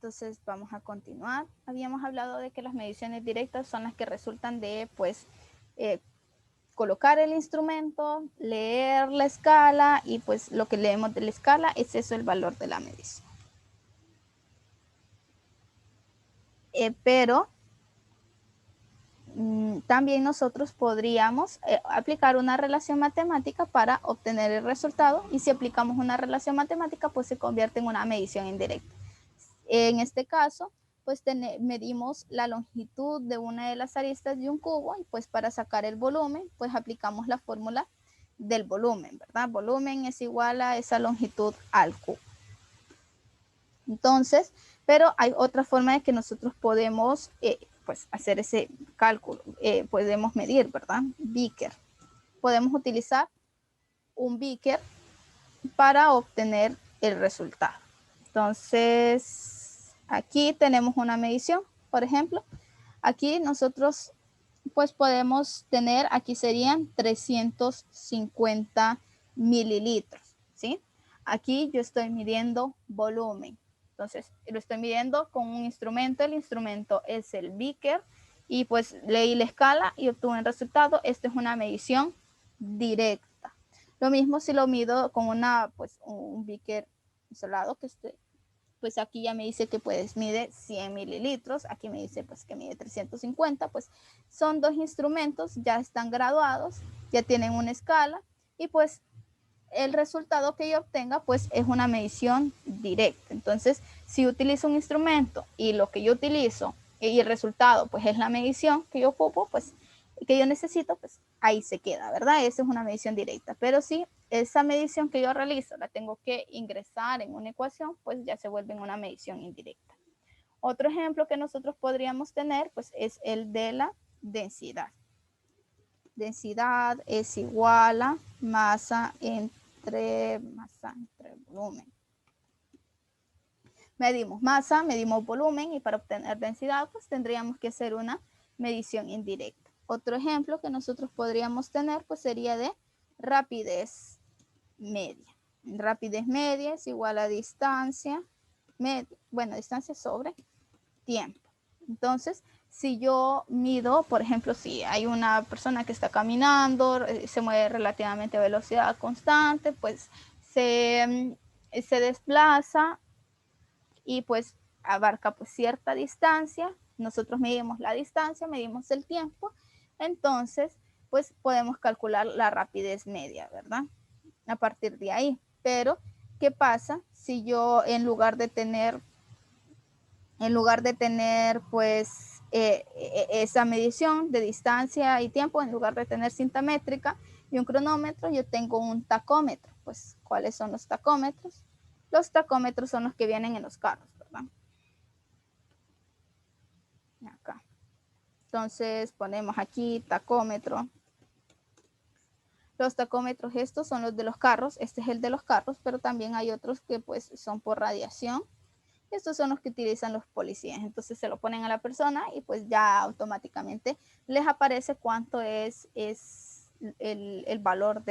Entonces vamos a continuar. Habíamos hablado de que las mediciones directas son las que resultan de, pues, colocar el instrumento, leer la escala y pues lo que leemos de la escala es eso el valor de la medición. Pero también nosotros podríamos aplicar una relación matemática para obtener el resultado, y si aplicamos una relación matemática pues se convierte en una medición indirecta. En este caso pues medimos la longitud de una de las aristas de un cubo y pues para sacar el volumen pues aplicamos la fórmula del volumen, ¿verdad? Volumen es igual a esa longitud al cubo. Entonces, pero hay otra forma de que nosotros podemos pues hacer ese cálculo, podemos medir, ¿verdad? Beaker. Podemos utilizar un beaker para obtener el resultado. Entonces, aquí tenemos una medición, por ejemplo. Aquí nosotros pues podemos tener, aquí serían 350 mililitros, ¿sí? Aquí yo estoy midiendo volumen. Entonces, lo estoy midiendo con un instrumento. El instrumento es el beaker y pues leí la escala y obtuve el resultado. Esta es una medición directa. Lo mismo si lo mido con un beaker isolado, que pues aquí ya me dice que pues mide 100 mililitros, aquí me dice pues que mide 350, pues son dos instrumentos, ya están graduados, ya tienen una escala y pues el resultado que yo obtenga pues es una medición directa. Entonces, si utilizo un instrumento y lo que yo utilizo y el resultado pues es la medición que yo ocupo, pues que yo necesito, pues ahí se queda, ¿verdad? Esa es una medición directa. Pero si esa medición que yo realizo la tengo que ingresar en una ecuación, pues ya se vuelve una medición indirecta. Otro ejemplo que nosotros podríamos tener pues es el de la densidad. Densidad es igual a masa entre volumen. Medimos masa, medimos volumen y para obtener densidad pues tendríamos que hacer una medición indirecta. Otro ejemplo que nosotros podríamos tener pues sería de rapidez media. Rapidez media es igual a distancia, distancia sobre tiempo. Entonces, si yo mido, por ejemplo, si hay una persona que está caminando, se mueve relativamente a velocidad constante, pues se desplaza y pues abarca pues cierta distancia. Nosotros medimos la distancia, medimos el tiempo, entonces pues podemos calcular la rapidez media, ¿verdad? A partir de ahí. Pero, ¿qué pasa si yo en lugar de tener pues esa medición de distancia y tiempo, en lugar de tener cinta métrica y un cronómetro, yo tengo un tacómetro? Pues, ¿cuáles son los tacómetros? Los tacómetros son los que vienen en los carros, ¿verdad? Acá. Entonces ponemos aquí tacómetro. Los tacómetros estos son los de los carros. Este es el de los carros, pero también hay otros que pues son por radiación. Estos son los que utilizan los policías. Entonces se lo ponen a la persona y pues ya automáticamente les aparece cuánto es el valor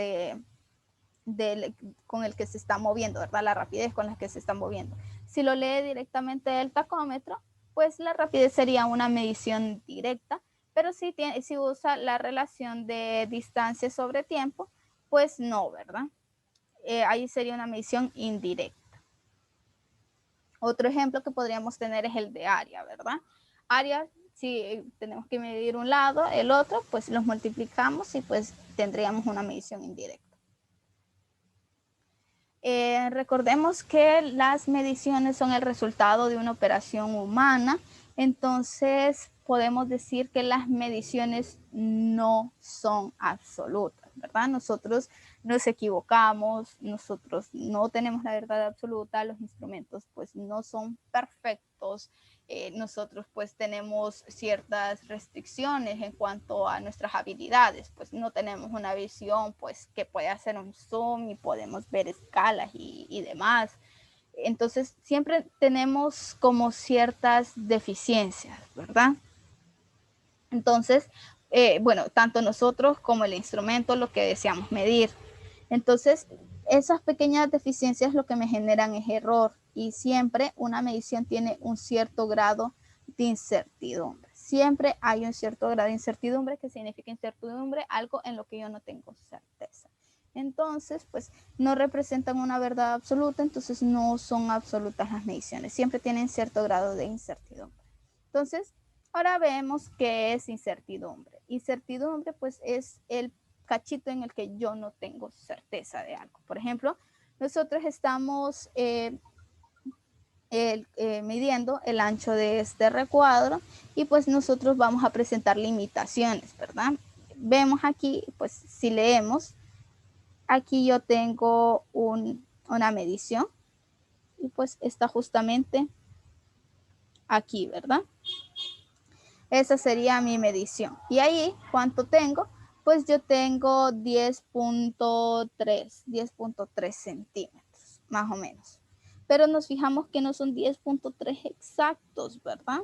con el que se está moviendo, ¿verdad? La rapidez con la que se está moviendo. Si lo lee directamente del tacómetro, pues la rapidez sería una medición directa, pero si usa la relación de distancia sobre tiempo, pues no, ¿verdad? Ahí sería una medición indirecta. Otro ejemplo que podríamos tener es el de área, ¿verdad? Área, si tenemos que medir un lado, el otro, pues los multiplicamos y pues tendríamos una medición indirecta. Recordemos que las mediciones son el resultado de una operación humana, entonces podemos decir que las mediciones no son absolutas, ¿verdad? Nosotros nos equivocamos, nosotros no tenemos la verdad absoluta, los instrumentos pues no son perfectos, nosotros pues tenemos ciertas restricciones en cuanto a nuestras habilidades, pues no tenemos una visión pues que puede hacer un zoom y podemos ver escalas y demás. Entonces siempre tenemos como ciertas deficiencias, ¿verdad? Entonces, tanto nosotros como el instrumento, lo que deseamos medir. Entonces, esas pequeñas deficiencias lo que me generan es error, y siempre una medición tiene un cierto grado de incertidumbre. Siempre hay un cierto grado de incertidumbre, que significa incertidumbre, algo en lo que yo no tengo certeza. Entonces, pues no representan una verdad absoluta, entonces no son absolutas las mediciones, siempre tienen cierto grado de incertidumbre. Entonces, ahora vemos qué es incertidumbre. Incertidumbre, pues, es el cachito en el que yo no tengo certeza de algo. Por ejemplo, nosotros estamos midiendo el ancho de este recuadro, y pues nosotros vamos a presentar limitaciones, ¿verdad? Vemos aquí, pues si leemos, aquí yo tengo una medición, y pues está justamente aquí, ¿verdad? Esa sería mi medición. Y ahí, ¿cuánto tengo? Pues yo tengo 10.3 centímetros, más o menos. Pero nos fijamos que no son 10.3 exactos, ¿verdad?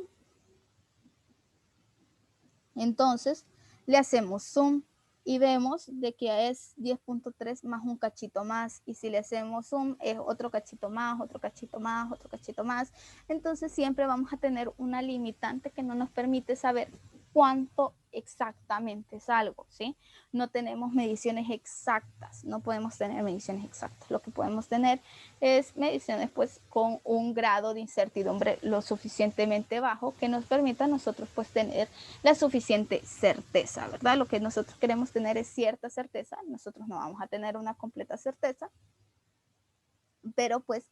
Entonces, le hacemos zoom y vemos de que es 10.3 más un cachito más. Y si le hacemos zoom, es otro cachito más, otro cachito más, otro cachito más. Entonces, siempre vamos a tener una limitante que no nos permite saber cuánto exactamente es algo, ¿sí? No tenemos mediciones exactas, no podemos tener mediciones exactas. Lo que podemos tener es mediciones pues con un grado de incertidumbre lo suficientemente bajo que nos permita a nosotros pues tener la suficiente certeza, ¿verdad? Lo que nosotros queremos tener es cierta certeza, nosotros no vamos a tener una completa certeza, pero pues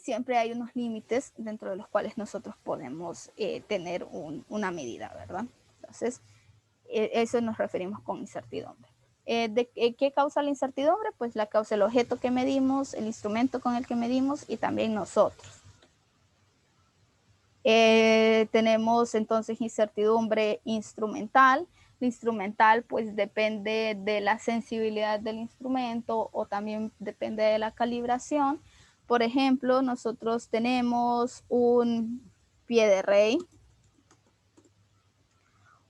siempre hay unos límites dentro de los cuales nosotros podemos tener una medida, ¿verdad? Entonces, eso nos referimos con incertidumbre. ¿Qué causa la incertidumbre? Pues la causa el objeto que medimos, el instrumento con el que medimos y también nosotros. Tenemos entonces incertidumbre instrumental. La instrumental pues depende de la sensibilidad del instrumento o también depende de la calibración. Por ejemplo, nosotros tenemos un pie de rey.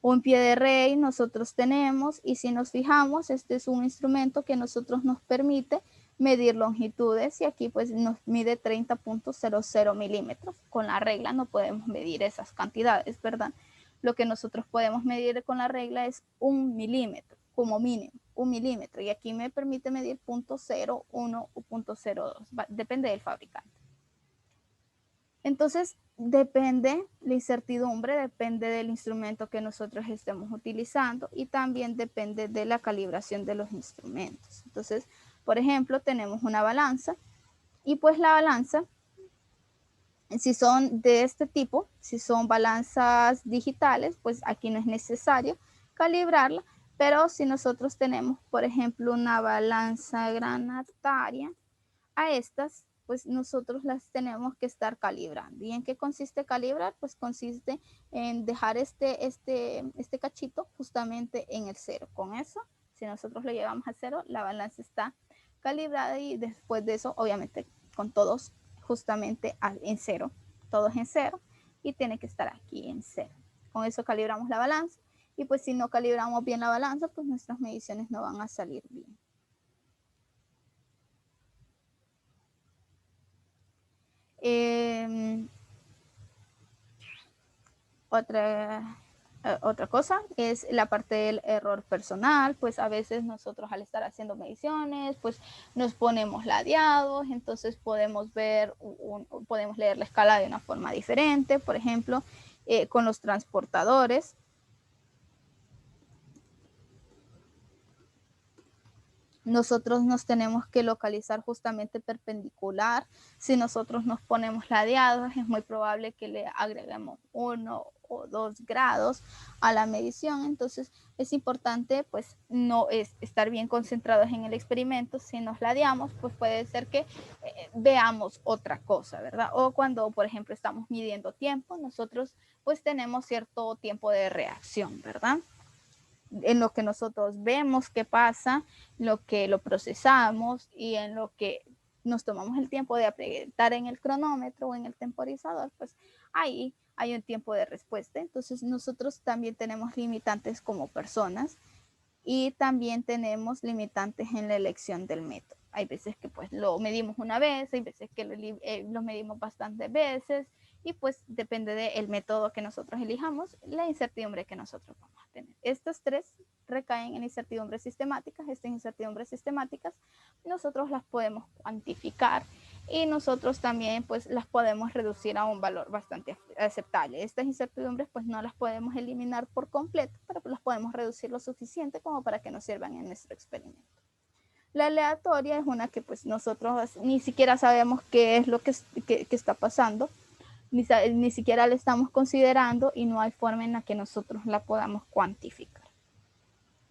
Un pie de rey nosotros tenemos, y si nos fijamos, este es un instrumento que nosotros nos permite medir longitudes, y aquí pues nos mide 30.00 milímetros. Con la regla no podemos medir esas cantidades, ¿verdad? Lo que nosotros podemos medir con la regla es 1 milímetro, como mínimo, 1 milímetro, y aquí me permite medir 0.01 o 0.02, depende del fabricante. Entonces, depende la incertidumbre, depende del instrumento que nosotros estemos utilizando, y también depende de la calibración de los instrumentos. Entonces, por ejemplo, tenemos una balanza, y pues la balanza, si son de este tipo, si son balanzas digitales, pues aquí no es necesario calibrarla, pero si nosotros tenemos, por ejemplo, una balanza granataria, a estas pues nosotros las tenemos que estar calibrando. ¿Y en qué consiste calibrar? Pues consiste en dejar este cachito justamente en el cero. Con eso, si nosotros lo llevamos a cero, la balanza está calibrada, y después de eso, obviamente, con todos justamente en cero, todos en cero, y tiene que estar aquí en cero. Con eso calibramos la balanza, y pues si no calibramos bien la balanza, pues nuestras mediciones no van a salir bien. Otra cosa es la parte del error personal. Pues a veces nosotros, al estar haciendo mediciones, pues nos ponemos ladeados, entonces podemos ver, podemos leer la escala de una forma diferente. Por ejemplo, con los transportadores, nosotros nos tenemos que localizar justamente perpendicular. Si nosotros nos ponemos ladeados, es muy probable que le agreguemos 1 o 2 grados a la medición. Entonces es importante pues no estar bien concentrados en el experimento. Si nos ladeamos, pues puede ser que veamos otra cosa, ¿verdad? O cuando, por ejemplo, estamos midiendo tiempo, nosotros pues tenemos cierto tiempo de reacción, ¿verdad? En lo que nosotros vemos qué pasa, lo que lo procesamos, y en lo que nos tomamos el tiempo de apretar en el cronómetro o en el temporizador, pues ahí hay un tiempo de respuesta. Entonces nosotros también tenemos limitantes como personas, y también tenemos limitantes en la elección del método. hay veces que pues lo medimos una vez, hay veces que lo medimos bastantes veces, y pues depende del método que nosotros elijamos, la incertidumbre que nosotros vamos a tener. Estas tres recaen en incertidumbres sistemáticas. Estas incertidumbres sistemáticas nosotros las podemos cuantificar y nosotros también pues las podemos reducir a un valor bastante aceptable. Estas incertidumbres pues no las podemos eliminar por completo, pero pues las podemos reducir lo suficiente como para que nos sirvan en nuestro experimento. La aleatoria es una que pues nosotros ni siquiera sabemos qué es lo que está pasando, ni siquiera la estamos considerando y no hay forma en la que nosotros la podamos cuantificar.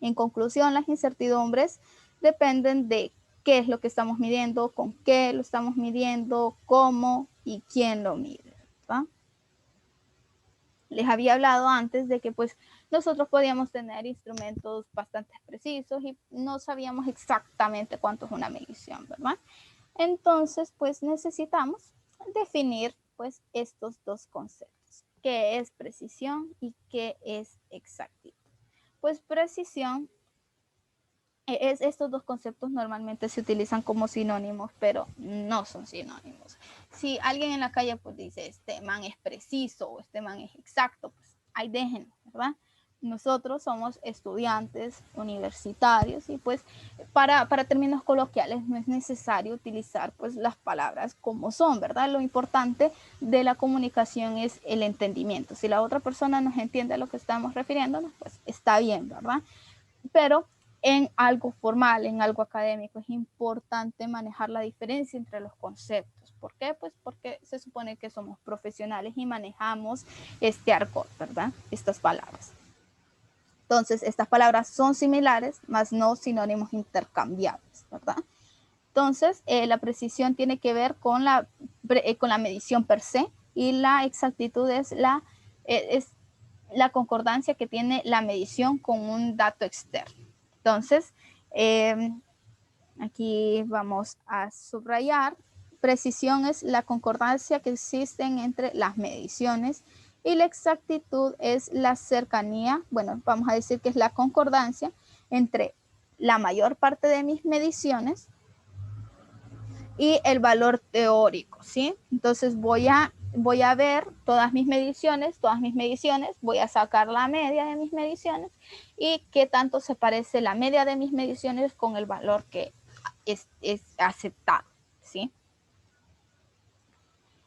En conclusión, las incertidumbres dependen de qué es lo que estamos midiendo, con qué lo estamos midiendo, cómo y quién lo mide, ¿verdad? Les había hablado antes de que pues nosotros podíamos tener instrumentos bastante precisos y no sabíamos exactamente cuánto es una medición, ¿verdad? Entonces, pues necesitamos definir pues estos dos conceptos, qué es precisión y qué es exactitud. Pues precisión estos dos conceptos normalmente se utilizan como sinónimos, pero no son sinónimos. Si alguien en la calle pues dice, este man es preciso o este man es exacto, pues ahí déjenlo, ¿verdad? Nosotros somos estudiantes universitarios y pues para términos coloquiales no es necesario utilizar pues las palabras como son, ¿verdad? Lo importante de la comunicación es el entendimiento. Si la otra persona nos entiende a lo que estamos refiriéndonos, pues está bien, ¿verdad? Pero en algo formal, en algo académico, es importante manejar la diferencia entre los conceptos. ¿Por qué? Pues porque se supone que somos profesionales y manejamos este argot, ¿verdad? Estas palabras. Entonces, estas palabras son similares, mas no sinónimos intercambiables, ¿verdad? Entonces, la precisión tiene que ver con la medición per se y la exactitud es la concordancia que tiene la medición con un dato externo. Entonces, aquí vamos a subrayar. Precisión es la concordancia que existen entre las mediciones y la exactitud es la cercanía, bueno, vamos a decir que es la concordancia entre la mayor parte de mis mediciones y el valor teórico, ¿sí? Entonces voy a ver todas mis mediciones, voy a sacar la media de mis mediciones y qué tanto se parece la media de mis mediciones con el valor que es aceptado, ¿sí?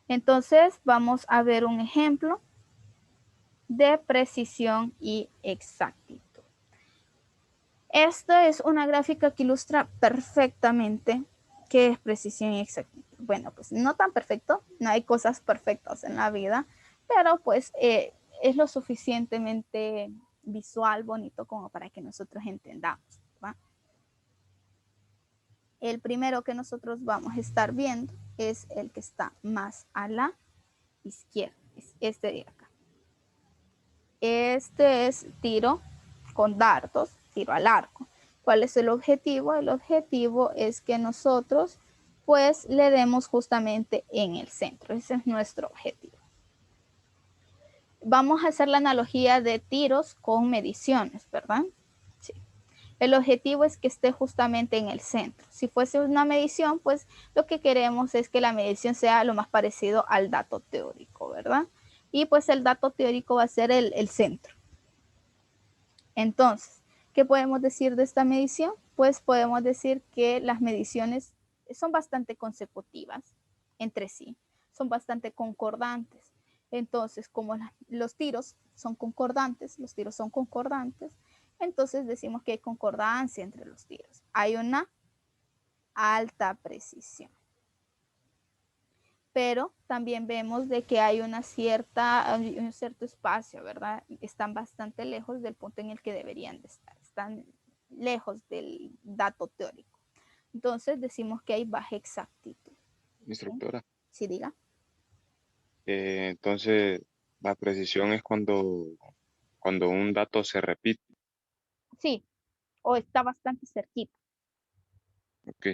Entonces vamos a ver un ejemplo de precisión y exactitud. Esta es una gráfica que ilustra perfectamente qué es precisión y exactitud. Bueno, pues no tan perfecto, no hay cosas perfectas en la vida, pero pues es lo suficientemente visual, bonito, como para que nosotros entendamos, ¿va? El primero que nosotros vamos a estar viendo es el que está más a la izquierda, es este de acá. Este es tiro con dardos, tiro al arco. ¿Cuál es el objetivo? El objetivo es que nosotros pues le demos justamente en el centro. Ese es nuestro objetivo. Vamos a hacer la analogía de tiros con mediciones, ¿verdad? Sí. El objetivo es que esté justamente en el centro. Si fuese una medición, pues lo que queremos es que la medición sea lo más parecido al dato teórico, ¿verdad? Y pues el dato teórico va a ser el centro. Entonces, ¿qué podemos decir de esta medición? Pues podemos decir que las mediciones son bastante consecutivas entre sí, son bastante concordantes. Entonces, como los tiros son concordantes, entonces decimos que hay concordancia entre los tiros. Hay una alta precisión. Pero también vemos de que hay un cierto espacio, ¿verdad? Están bastante lejos del punto en el que deberían de estar. Están lejos del dato teórico. Entonces decimos que hay baja exactitud. Instructora. Sí, diga. Entonces, la precisión es cuando un dato se repite. Sí, o está bastante cerquita. Ok,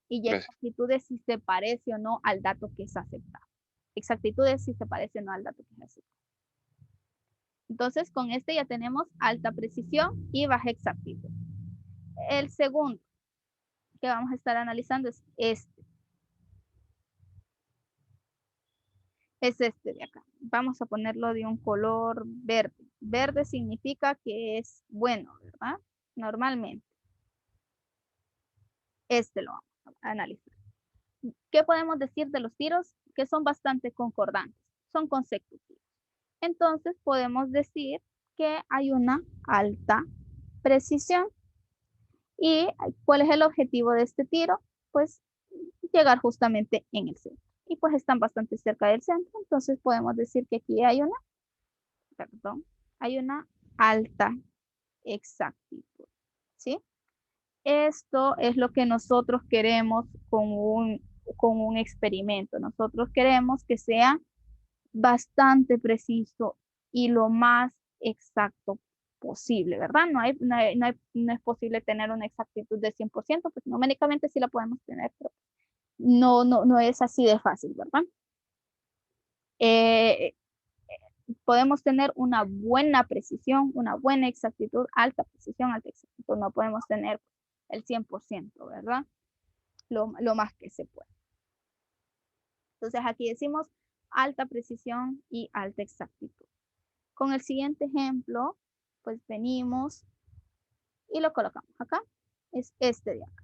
Y ya gracias. exactitud es si se parece o no al dato que es aceptado. Exactitud es si se parece o no al dato que es aceptado. Entonces, con este ya tenemos alta precisión y baja exactitud. El segundo, que vamos a estar analizando es este. Es este de acá. Vamos a ponerlo de un color verde. Verde significa que es bueno, ¿verdad? Normalmente. Este lo vamos a analizar. ¿Qué podemos decir de los tiros? Que son bastante concordantes, son consecutivos. Entonces podemos decir que hay una alta precisión. ¿Y cuál es el objetivo de este tiro? Pues llegar justamente en el centro. Y pues están bastante cerca del centro, entonces podemos decir que aquí hay una, perdón, hay una alta exactitud, ¿sí? Esto es lo que nosotros queremos con un experimento. Nosotros queremos que sea bastante preciso y lo más exacto posible, ¿verdad? No es posible tener una exactitud de 100%, pues numéricamente sí la podemos tener, pero no es así de fácil, ¿verdad? Eh, podemos tener una buena precisión, una buena exactitud, alta precisión, alta exactitud. No podemos tener el 100%, ¿verdad? Lo más que se puede. Entonces aquí decimos alta precisión y alta exactitud. Con el siguiente ejemplo, pues venimos y lo colocamos acá. Es este de acá.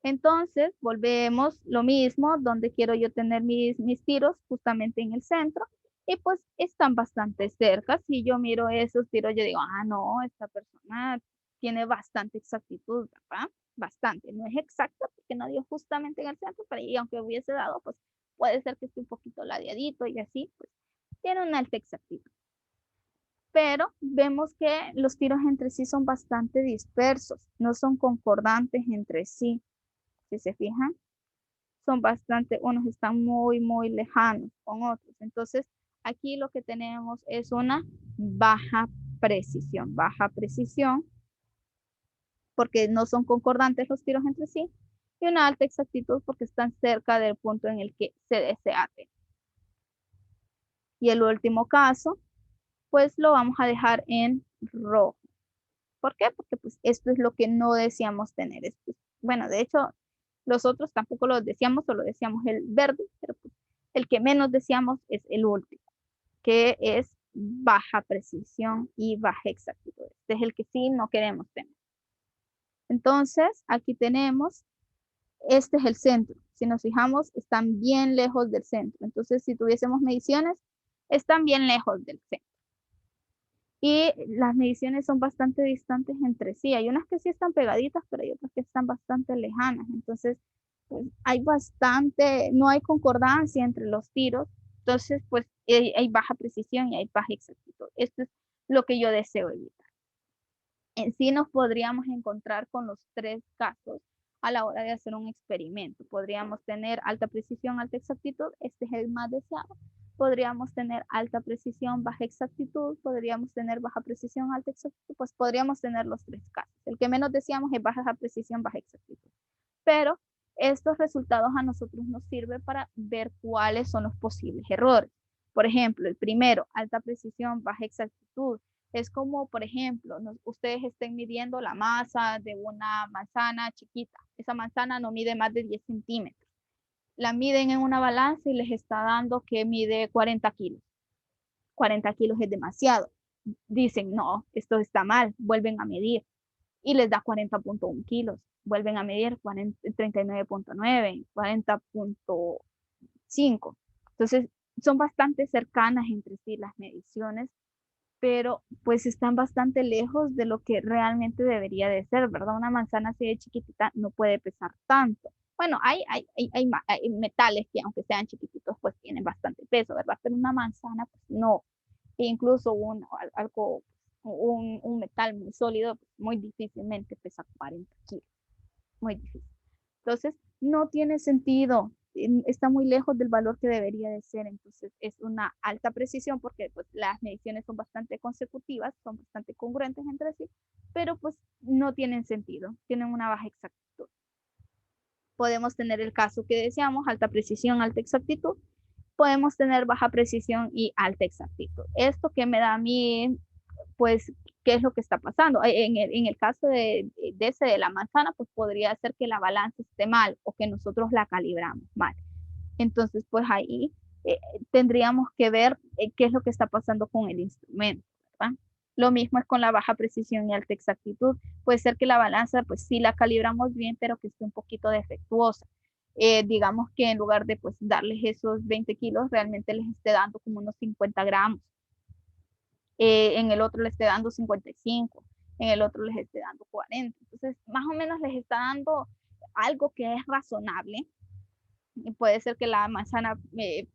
Entonces, volvemos lo mismo, donde quiero yo tener mis tiros, justamente en el centro, y pues están bastante cerca. Si yo miro esos tiros, yo digo, ah, no, esta persona tiene bastante exactitud, ¿verdad? Bastante. No es exacta porque no dio justamente en el centro, pero y aunque hubiese dado, pues puede ser que esté un poquito ladeadito y así, pues tiene una alta exactitud. Pero vemos que los tiros entre sí son bastante dispersos, no son concordantes entre sí. Si se fijan, son bastante, unos están muy lejanos con otros. Entonces, aquí lo que tenemos es una baja precisión, porque no son concordantes los tiros entre sí, y una alta exactitud porque están cerca del punto en el que se desea tener. Y el último caso, pues lo vamos a dejar en rojo. ¿Por qué? Porque pues esto es lo que no deseamos tener. Esto, bueno, de hecho, los otros tampoco los deseamos, solo deseamos el verde, pero pues, el que menos deseamos es el último, que es baja precisión y baja exactitud. Este es el que sí no queremos tener. Entonces, aquí tenemos, este es el centro. Si nos fijamos, están bien lejos del centro. Entonces, si tuviésemos mediciones, están bien lejos del centro. Y las mediciones son bastante distantes entre sí. Hay unas que sí están pegaditas, pero hay otras que están bastante lejanas. Entonces, pues, hay bastante, no hay concordancia entre los tiros. Entonces, pues hay baja precisión y hay baja exactitud. Esto es lo que yo deseo evitar. En sí nos podríamos encontrar con los tres casos a la hora de hacer un experimento. Podríamos tener alta precisión, alta exactitud. Este es el más deseado. Podríamos tener alta precisión, baja exactitud, podríamos tener baja precisión, alta exactitud, pues podríamos tener los tres casos. El que menos deseamos es baja precisión, baja exactitud. Pero estos resultados a nosotros nos sirven para ver cuáles son los posibles errores. Por ejemplo, el primero, alta precisión, baja exactitud. Es como, por ejemplo, ustedes estén midiendo la masa de una manzana chiquita. Esa manzana no mide más de 10 centímetros. La miden en una balanza y les está dando que mide 40 kilos. 40 kilos es demasiado. Dicen, no, esto está mal, vuelven a medir y les da 40.1 kilos. Vuelven a medir 39.9, 40.5. Entonces, son bastante cercanas entre sí las mediciones, pero pues están bastante lejos de lo que realmente debería de ser, ¿verdad? Una manzana así de chiquitita no puede pesar tanto. Bueno, hay metales que aunque sean chiquititos, pues tienen bastante peso, ¿verdad? Pero una manzana, pues no. E incluso un metal muy sólido, pues, muy difícilmente pesa 40 kilos. Muy difícil. Entonces, no tiene sentido, está muy lejos del valor que debería de ser, entonces es una alta precisión porque pues las mediciones son bastante consecutivas, son bastante congruentes entre sí, pero pues no tienen sentido, tienen una baja exactitud. Podemos tener el caso que deseamos, alta precisión, alta exactitud, podemos tener baja precisión y alta exactitud. Esto que me da a mí pues, ¿qué es lo que está pasando? En el caso de la manzana, pues podría ser que la balanza esté mal o que nosotros la calibramos mal. Entonces, pues ahí tendríamos que ver qué es lo que está pasando con el instrumento, ¿verdad? Lo mismo es con la baja precisión y alta exactitud. Puede ser que la balanza, pues sí la calibramos bien, pero que esté un poquito defectuosa. Digamos que en lugar de pues darles esos 20 kilos, realmente les esté dando como unos 50 gramos. En el otro les esté dando 55, en el otro les esté dando 40. Entonces, más o menos les está dando algo que es razonable. Y puede ser que la manzana,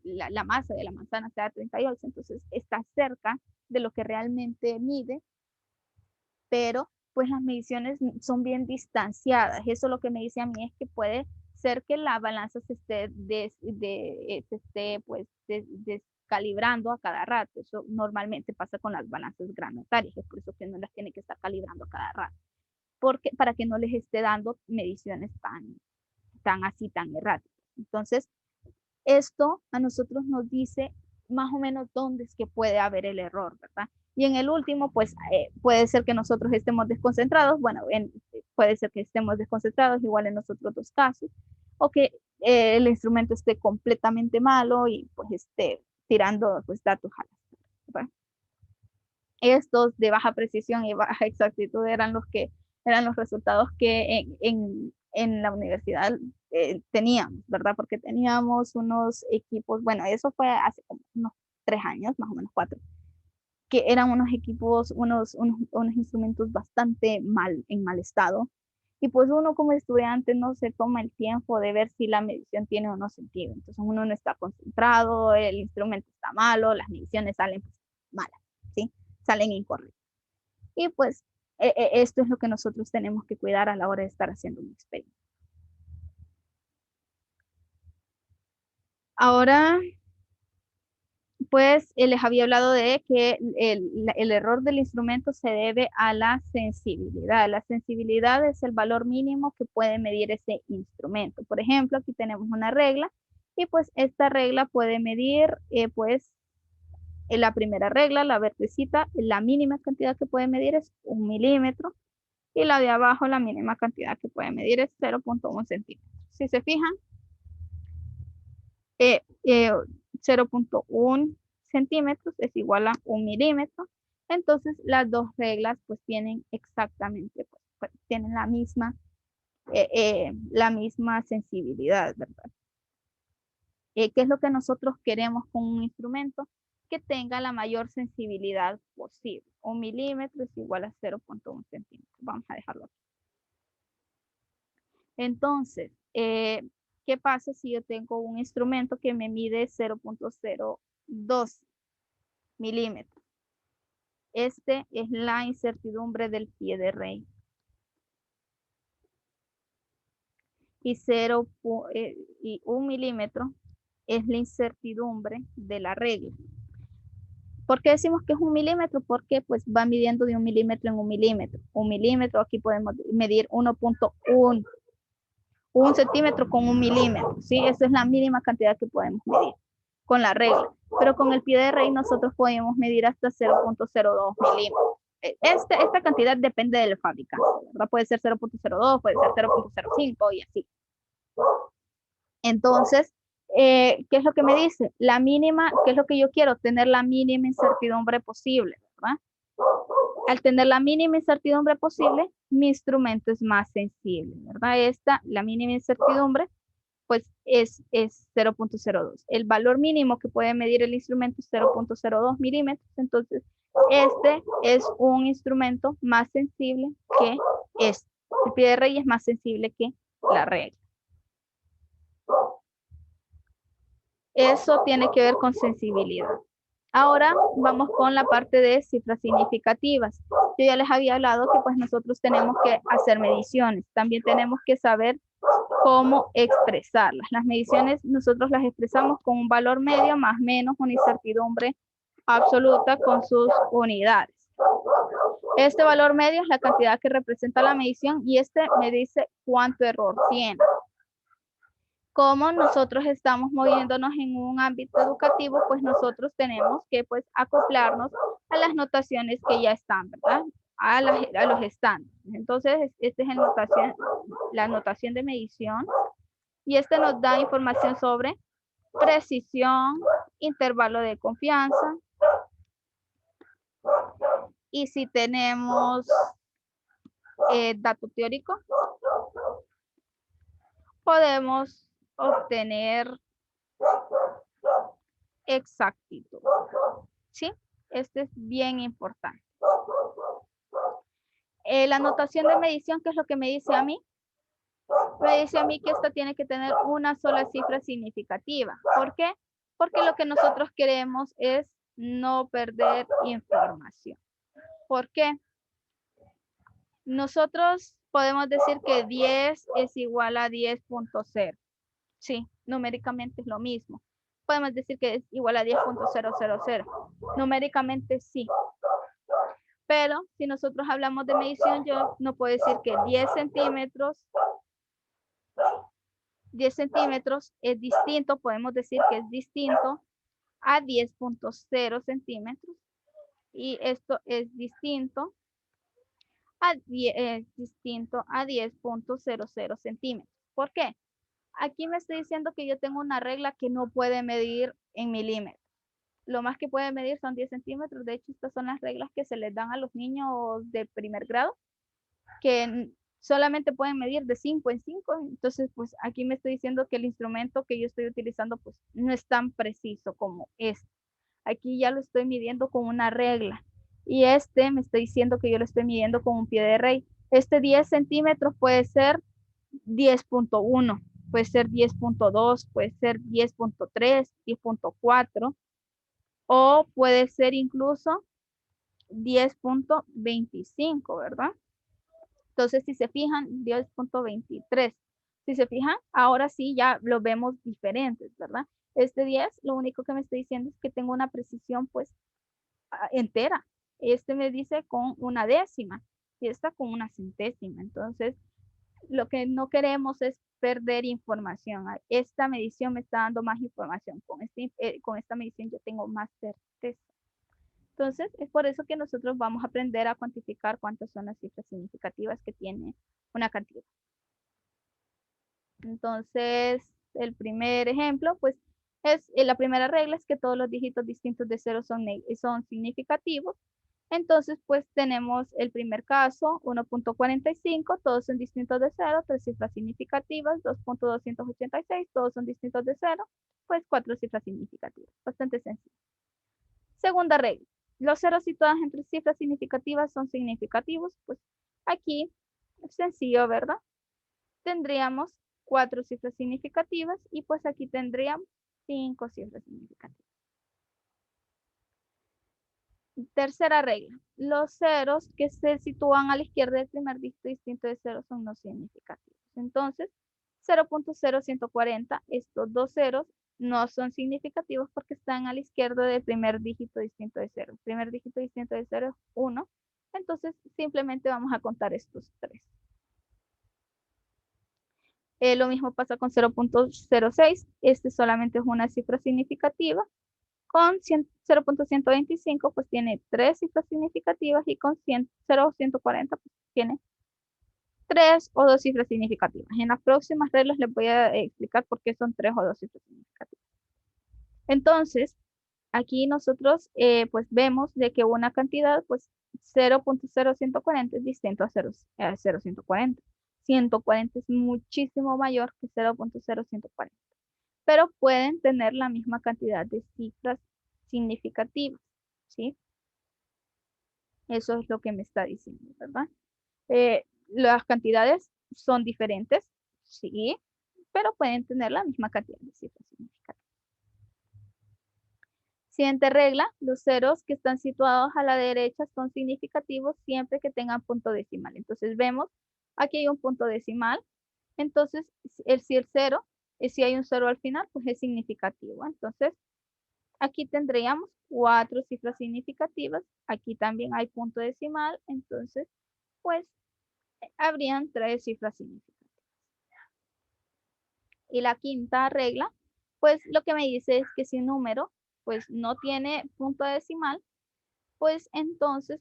la masa de la manzana sea 38, entonces está cerca de lo que realmente mide, pero pues las mediciones son bien distanciadas. Eso lo que me dice a mí es que puede ser que la balanza se esté, pues, descalibrando a cada rato. Eso normalmente pasa con las balanzas granatarias, es por eso que no las tiene que estar calibrando a cada rato, porque para que no les esté dando mediciones tan así, tan erráticas. Entonces, esto a nosotros nos dice más o menos dónde es que puede haber el error, ¿verdad? Y en el último, pues puede ser que nosotros estemos desconcentrados, bueno, puede ser que estemos desconcentrados igual en los otros dos casos, o que el instrumento esté completamente malo y pues esté tirando pues datos a la, ¿verdad? Estos de baja precisión y baja exactitud eran los resultados que en la universidad teníamos, ¿verdad? Porque teníamos unos equipos, bueno, eso fue hace como unos 3 años, más o menos 4, que eran unos equipos, unos instrumentos bastante en mal estado. Y pues uno como estudiante no se toma el tiempo de ver si la medición tiene o no sentido. Entonces uno no está concentrado, el instrumento está malo, las mediciones salen pues, malas, ¿sí? Salen incorrectas. Y pues esto es lo que nosotros tenemos que cuidar a la hora de estar haciendo un experimento. Ahora, pues les había hablado de que el error del instrumento se debe a la sensibilidad. La sensibilidad es el valor mínimo que puede medir ese instrumento. Por ejemplo, aquí tenemos una regla y pues esta regla puede medir pues en la primera regla, la vertecita, la mínima cantidad que puede medir es 1 milímetro y la de abajo, la mínima cantidad que puede medir es 0.1 centímetros. Si se fijan, 0.1 centímetros es igual a 1 milímetro. Entonces, las dos reglas pues tienen exactamente, pues, tienen la misma sensibilidad, ¿verdad? ¿Qué es lo que nosotros queremos con un instrumento? Que tenga la mayor sensibilidad posible. 1 milímetro es igual a 0.1 centímetro. Vamos a dejarlo aquí. Entonces, ¿qué pasa si yo tengo un instrumento que me mide 0.02 milímetros? Este es la incertidumbre del pie de rey. Y 1 milímetro es la incertidumbre de la regla. ¿Por qué decimos que es 1 milímetro? Porque pues va midiendo de 1 milímetro en 1 milímetro. 1 milímetro, aquí podemos medir 1.1. 1 centímetro con 1 milímetro, ¿sí? Esa es la mínima cantidad que podemos medir con la regla. Pero con el pie de rey nosotros podemos medir hasta 0.02 milímetros. Esta cantidad depende del fabricante, ¿verdad? Puede ser 0.02, puede ser 0.05 y así. Entonces, ¿qué es lo que me dice? La mínima, ¿qué es lo que yo quiero? Tener la mínima incertidumbre posible, ¿verdad? Al tener la mínima incertidumbre posible, mi instrumento es más sensible, ¿verdad? La mínima incertidumbre, pues es 0.02. El valor mínimo que puede medir el instrumento es 0.02 milímetros. Entonces, este es un instrumento más sensible que este. El pie de rey es más sensible que la regla. Eso tiene que ver con sensibilidad. Ahora vamos con la parte de cifras significativas. Yo ya les había hablado que pues nosotros tenemos que hacer mediciones. También tenemos que saber cómo expresarlas. Las mediciones nosotros las expresamos con un valor medio más menos una incertidumbre absoluta con sus unidades. Este valor medio es la cantidad que representa la medición y este me dice cuánto error tiene. Como nosotros estamos moviéndonos en un ámbito educativo, pues nosotros tenemos que pues acoplarnos a las notaciones que ya están, ¿verdad? A los estándares. Entonces, esta es la notación de medición. Y este nos da información sobre precisión, intervalo de confianza. Y si tenemos dato teórico, podemos obtener exactitud. ¿Sí? Este es bien importante. La notación de medición, ¿qué es lo que me dice a mí? Me dice a mí que esta tiene que tener una sola cifra significativa. ¿Por qué? Porque lo que nosotros queremos es no perder información. ¿Por qué? Nosotros podemos decir que 10 es igual a 10.0. Sí, numéricamente es lo mismo. Podemos decir que es igual a 10.000. Numéricamente sí. Pero si nosotros hablamos de medición, yo no puedo decir que 10 centímetros es distinto, podemos decir que es distinto a 10.0 centímetros. Y esto es distinto a 10.00 centímetros. ¿Por qué? Aquí me estoy diciendo que yo tengo una regla que no puede medir en milímetros. Lo más que puede medir son 10 centímetros. De hecho, estas son las reglas que se les dan a los niños de primer grado, que solamente pueden medir de 5 en 5. Entonces, pues aquí me estoy diciendo que el instrumento que yo estoy utilizando, pues no es tan preciso como este. Aquí ya lo estoy midiendo con una regla. Y este me está diciendo que yo lo estoy midiendo con un pie de rey. Este 10 centímetros puede ser 10.1, puede ser 10.2, puede ser 10.3, 10.4, o puede ser incluso 10.25, ¿verdad? Entonces, si se fijan, 10.23. Si se fijan, ahora sí ya lo vemos diferentes, ¿verdad? Este 10, lo único que me está diciendo es que tengo una precisión, pues, entera. Este me dice con una décima y esta con una centésima. Entonces, lo que no queremos es perder información. Esta medición me está dando más información. Con esta medición yo tengo más certeza. Entonces, es por eso que nosotros vamos a aprender a cuantificar cuántas son las cifras significativas que tiene una cantidad. Entonces, el primer ejemplo, pues, es la primera regla es que todos los dígitos distintos de 0 son significativos. Entonces, pues, tenemos el primer caso, 1.45, todos son distintos de 0, 3 cifras significativas, 2.286, todos son distintos de 0, pues 4 cifras significativas. Bastante sencillo. Segunda regla. Los ceros situados entre cifras significativas son significativos. Pues aquí es sencillo, ¿verdad? Tendríamos 4 cifras significativas y pues aquí tendríamos 5 cifras significativas. Tercera regla. Los ceros que se sitúan a la izquierda del primer dígito distinto de 0 son no significativos. Entonces, 0.0140, estos dos ceros no son significativos porque están a la izquierda del primer dígito distinto de 0. El primer dígito distinto de 0 es 1. Entonces, simplemente vamos a contar estos 3. Lo mismo pasa con 0.06. Este solamente es una cifra significativa. Con 0.125 pues tiene 3 cifras significativas y con 0.140 pues tiene 3 o 2 cifras significativas. En las próximas reglas les voy a explicar por qué son 3 o 2 cifras significativas. Entonces, aquí nosotros pues vemos de que una cantidad pues 0.0140 es distinto a 0.140. 140 es muchísimo mayor que 0.0140. Pero pueden tener la misma cantidad de cifras significativas, ¿sí? Eso es lo que me está diciendo, ¿verdad? Las cantidades son diferentes, sí, pero pueden tener la misma cantidad de cifras significativas. Siguiente regla, los ceros que están situados a la derecha son significativos siempre que tengan punto decimal. Entonces vemos, aquí hay un punto decimal, entonces si el cero, si hay un cero al final, pues es significativo. Entonces, aquí tendríamos 4 cifras significativas. Aquí también hay punto decimal. Entonces, pues, habrían 3 cifras significativas. Y la quinta regla, pues, lo que me dice es que si un número, pues, no tiene punto decimal, pues entonces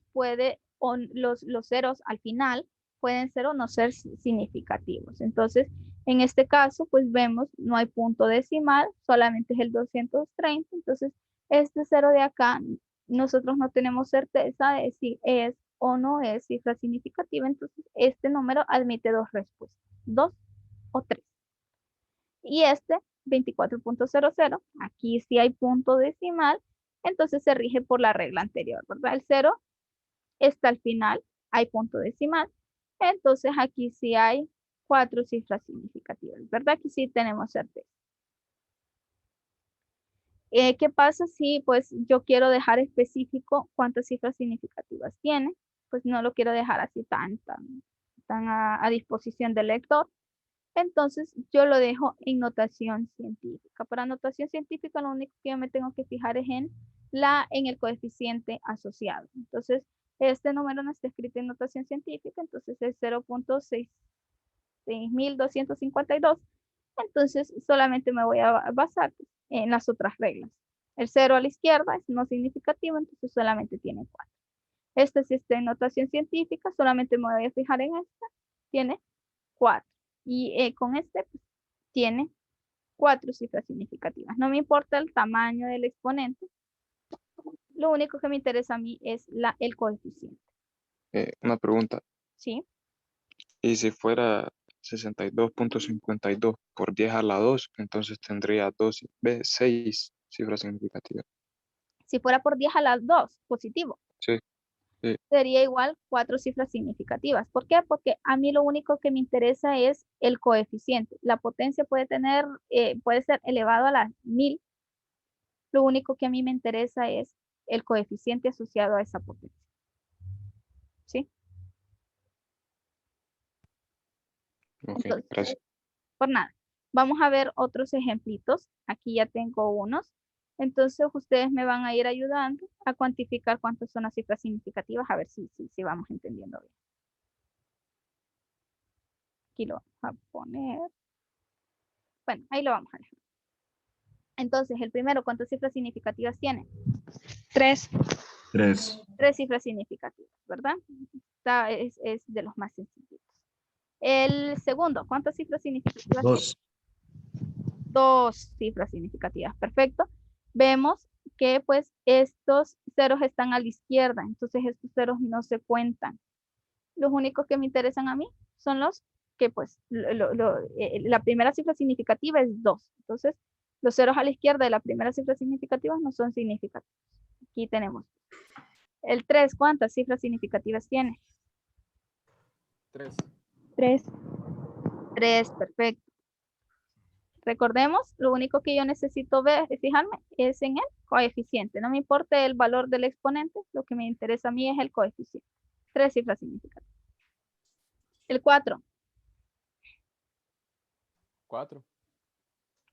los ceros al final pueden ser o no ser significativos. Entonces, en este caso, pues vemos, no hay punto decimal, solamente es el 230. Entonces, este cero de acá, nosotros no tenemos certeza de si es o no es cifra significativa. Entonces, este número admite dos respuestas, 2 o 3. Y este 24.00, aquí sí hay punto decimal, entonces se rige por la regla anterior, ¿verdad? El 0 está al final, hay punto decimal, entonces aquí sí hay 4 cifras significativas, ¿verdad? Aquí sí tenemos certeza. ¿Qué pasa si pues yo quiero dejar específico cuántas cifras significativas tiene? Pues no lo quiero dejar así tan a disposición del lector. Entonces yo lo dejo en notación científica. Para notación científica lo único que yo me tengo que fijar es en el coeficiente asociado. Entonces este número no está escrito en notación científica, entonces es 0.6252. Entonces solamente me voy a basar en las otras reglas. El 0 a la izquierda es no significativo, entonces solamente tiene 4. Este sí está en notación científica, solamente me voy a fijar en esta, tiene 4. Y con este pues, tiene 4 cifras significativas. No me importa el tamaño del exponente, lo único que me interesa a mí es el coeficiente. Una pregunta. ¿Sí? Y si fuera 62.52 por 10 a la 2, entonces tendría 6 cifras significativas. Si fuera por 10 a la 2, positivo, Sí, sí. sería igual 4 cifras significativas. ¿Por qué? Porque a mí lo único que me interesa es el coeficiente. La potencia puede ser elevado a las 1000. Lo único que a mí me interesa es el coeficiente asociado a esa potencia. ¿Sí? Ok, Entonces, gracias. por nada. Vamos a ver otros ejemplitos. Aquí ya tengo unos. Entonces, ustedes me van a ir ayudando a cuantificar cuántas son las cifras significativas, a ver si vamos entendiendo bien. Aquí lo vamos a poner. Bueno, ahí lo vamos a dejar. Entonces, el primero, ¿cuántas cifras significativas tiene? 3. 3. 3 cifras significativas, ¿verdad? Esta es de los más sencillitos. El segundo, ¿cuántas cifras significativas tiene? 2. 2 cifras significativas, perfecto. Vemos que pues estos ceros están a la izquierda, entonces estos ceros no se cuentan. Los únicos que me interesan a mí son los que pues la primera cifra significativa es 2. Entonces los ceros a la izquierda de la primera cifra significativa no son significativos. Aquí tenemos. El 3, ¿cuántas cifras significativas tiene? 3. 3. 3, perfecto. Recordemos, lo único que yo necesito fijarme es en el coeficiente. No me importa el valor del exponente, lo que me interesa a mí es el coeficiente. 3 cifras significativas. El 4. 4.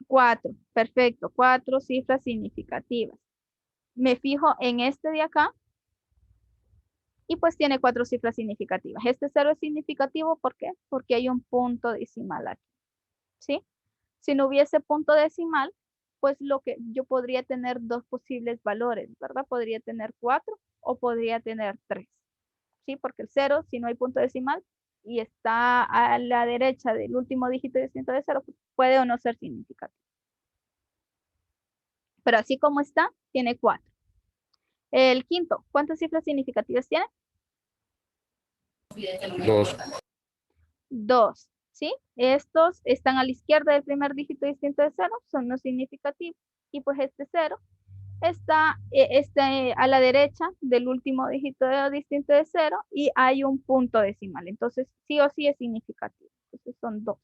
4, perfecto. 4 cifras significativas. Me fijo en este de acá y pues tiene 4 cifras significativas. Este 0 es significativo, ¿por qué? Porque hay un punto decimal aquí. ¿Sí? Si no hubiese punto decimal, pues lo que yo podría tener dos posibles valores, ¿verdad? Podría tener 4 o podría tener 3. ¿Sí? Porque el 0, si no hay punto decimal y está a la derecha del último dígito distinto de 0, pues puede o no ser significativo. Pero así como está, tiene 4. El quinto, ¿cuántas cifras significativas tiene? 2. 2. ¿Sí? Estos están a la izquierda del primer dígito distinto de 0, son no significativos. Y pues este 0 está a la derecha del último dígito distinto de 0 y hay un punto decimal. Entonces, sí o sí es significativo. Entonces, son 2.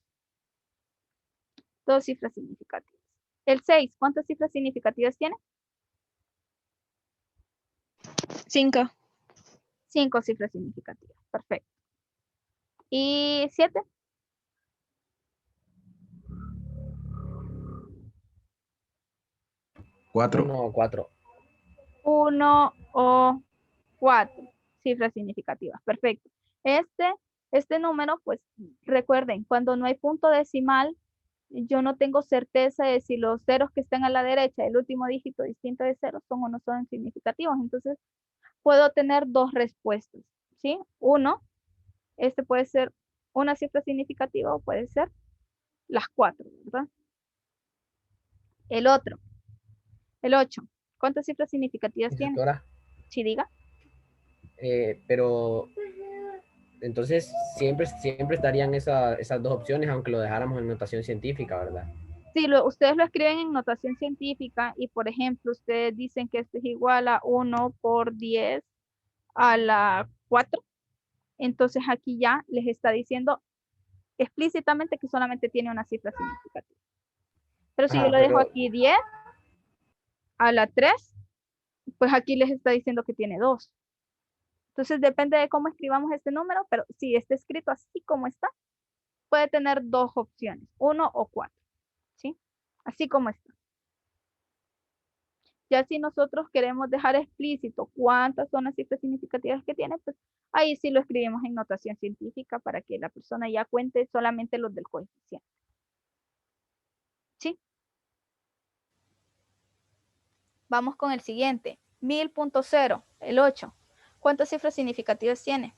2 cifras significativas. El 6, ¿cuántas cifras significativas tiene? 5. 5 cifras significativas. Perfecto. ¿Y 7? 4. 1 o 4. 1 o 4 cifras significativas. Perfecto. Este número, pues recuerden, cuando no hay punto decimal, yo no tengo certeza de si los ceros que están a la derecha, el último dígito distinto de 0, son o no son significativos. Entonces, puedo tener dos respuestas, ¿sí? Uno, este puede ser una cifra significativa o puede ser las 4, ¿verdad? El otro, el 8. ¿Cuántas cifras significativas tiene? Instructora, Sí, diga. pero entonces siempre estarían esas dos opciones, aunque lo dejáramos en notación científica, ¿verdad? Si ustedes lo escriben en notación científica y, por ejemplo, ustedes dicen que esto es igual a 1 por 10 a la 4, entonces aquí ya les está diciendo explícitamente que solamente tiene una cifra significativa. Pero si yo Ajá, le dejo pero aquí 10 a la 3, pues aquí les está diciendo que tiene 2. Entonces depende de cómo escribamos este número, pero si está escrito así como está, puede tener dos opciones, 1 o 4, ¿sí? Así como está. Ya si nosotros queremos dejar explícito cuántas son las cifras significativas que tiene, pues ahí sí lo escribimos en notación científica para que la persona ya cuente solamente los del coeficiente. ¿Sí? Vamos con el siguiente. 1000.0, el 8. ¿Cuántas cifras significativas tiene?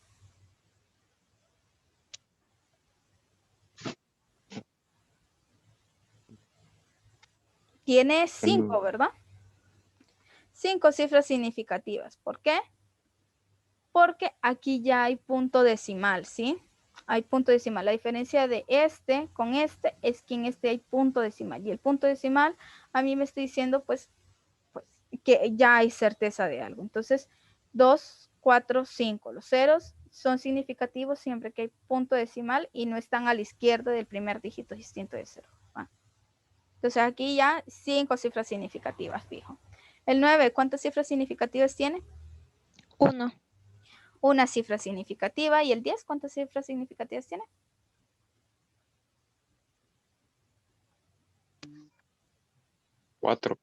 Tiene 5, ¿verdad? 5 cifras significativas. ¿Por qué? Porque aquí ya hay punto decimal, ¿sí? Hay punto decimal. La diferencia de este con este es que en este hay punto decimal. Y el punto decimal a mí me está diciendo pues que ya hay certeza de algo. Entonces, 2, 4, 5. Los ceros son significativos siempre que hay punto decimal y no están a la izquierda del primer dígito distinto de 0. ¿Va? Entonces, aquí ya 5 cifras significativas, fijo. El 9, ¿cuántas cifras significativas tiene? 1. Una cifra significativa. ¿Y el 10, cuántas cifras significativas tiene? 4.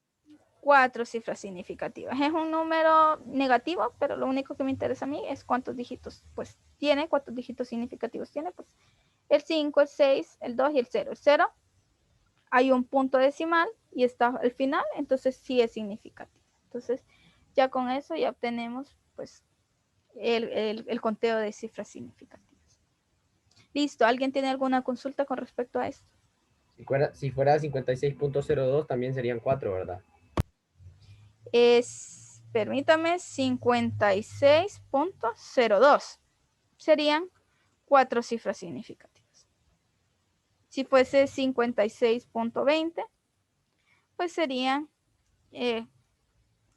4 cifras significativas. Es un número negativo, pero lo único que me interesa a mí es cuántos dígitos pues tiene, cuántos dígitos significativos tiene. Pues el 5, el 6, el 2 y el 0. El 0 hay un punto decimal y está al final, entonces sí es significativo. Entonces ya con eso ya obtenemos pues el conteo de cifras significativas. Listo, ¿alguien tiene alguna consulta con respecto a esto? si fuera 56.02 también serían 4, ¿verdad? Permítame, 56.02. Serían 4 cifras significativas. Si fuese 56.20, pues serían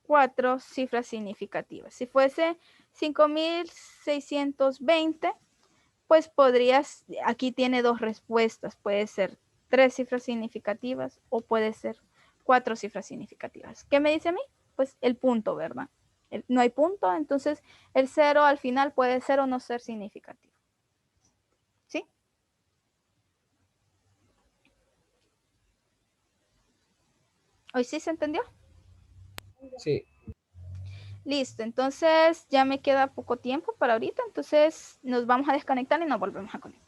4 cifras significativas. Si fuese 5620, pues podrías, aquí tiene dos respuestas, puede ser 3 cifras significativas o puede ser 4 cifras significativas. ¿Qué me dice a mí? Pues el punto, ¿verdad? No hay punto, entonces el 0 al final puede ser o no ser significativo. ¿Sí? ¿Hoy sí se entendió? Sí. Listo, entonces ya me queda poco tiempo para ahorita, entonces nos vamos a desconectar y nos volvemos a conectar.